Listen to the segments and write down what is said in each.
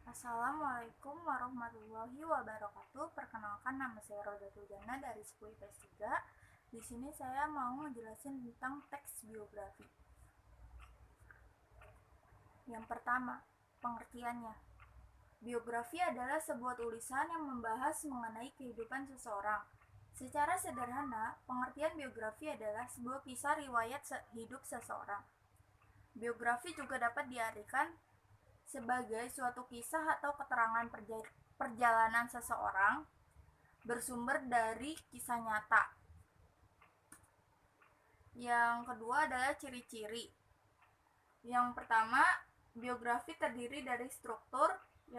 Assalamualaikum warahmatullahi wabarakatuh. Perkenalkan, nama saya Rodatul Jana dari Sekolah IPS 3. Di sini saya mau ngejelasin tentang teks biografi. Yang pertama, pengertiannya. Biografi adalah sebuah tulisan yang membahas mengenai kehidupan seseorang. Secara sederhana, pengertian biografi adalah sebuah kisah riwayat hidup seseorang. Biografi juga dapat diartikan sebagai suatu kisah atau keterangan perjalanan seseorang bersumber dari kisah nyata. Yang kedua adalah ciri-ciri. Yang pertama, biografi terdiri dari struktur, 1.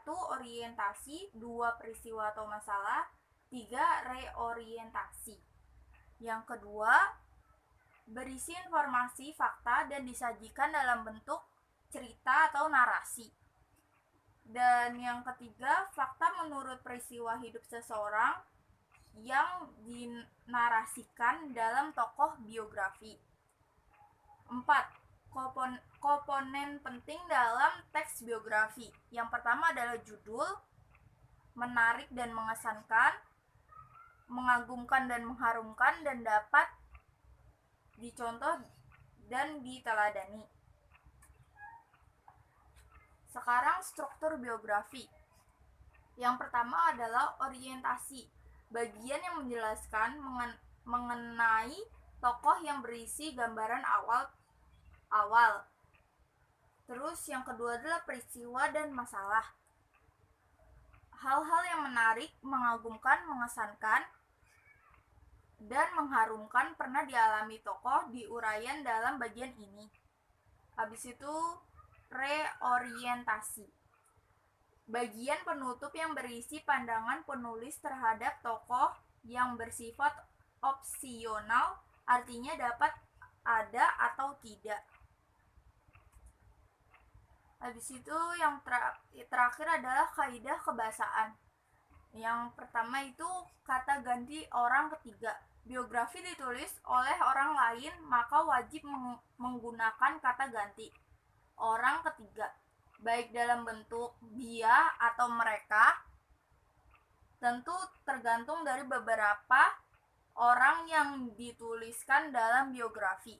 Orientasi, 2. Peristiwa atau masalah, 3. Reorientasi. Yang kedua, berisi informasi, fakta, dan disajikan dalam bentuk cerita atau narasi. Dan yang ketiga, fakta menurut peristiwa hidup seseorang yang dinarasikan dalam tokoh biografi. 4. Komponen penting dalam teks biografi. Yang pertama adalah judul, menarik dan mengesankan, mengagumkan dan mengharumkan, dan dapat dicontoh dan diteladani. Sekarang struktur biografi. Yang pertama adalah orientasi, bagian yang menjelaskan mengenai tokoh yang berisi gambaran awal. Terus yang kedua adalah peristiwa dan masalah. Hal-hal yang menarik, mengagumkan, mengesankan, dan mengharumkan pernah dialami tokoh di uraian dalam bagian ini. Habis itu reorientasi, bagian penutup yang berisi pandangan penulis terhadap tokoh yang bersifat opsional, artinya dapat ada atau tidak. Habis itu yang terakhir adalah kaidah kebahasaan. Yang pertama itu kata ganti orang ketiga. Biografi ditulis oleh orang lain, maka wajib menggunakan kata ganti orang ketiga, baik dalam bentuk dia atau mereka. Tentu tergantung dari beberapa orang yang dituliskan dalam biografi.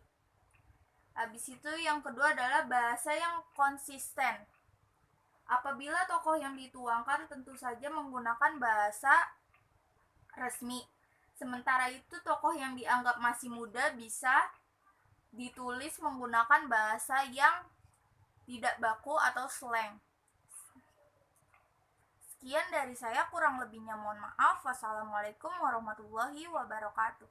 Habis itu yang kedua adalah bahasa yang konsisten. Apabila tokoh yang dituangkan tentu saja menggunakan bahasa resmi. Sementara itu tokoh yang dianggap masih muda bisa ditulis menggunakan bahasa yang tidak baku atau slang. Sekian dari saya, kurang lebihnya mohon maaf. Wassalamualaikum warahmatullahi wabarakatuh.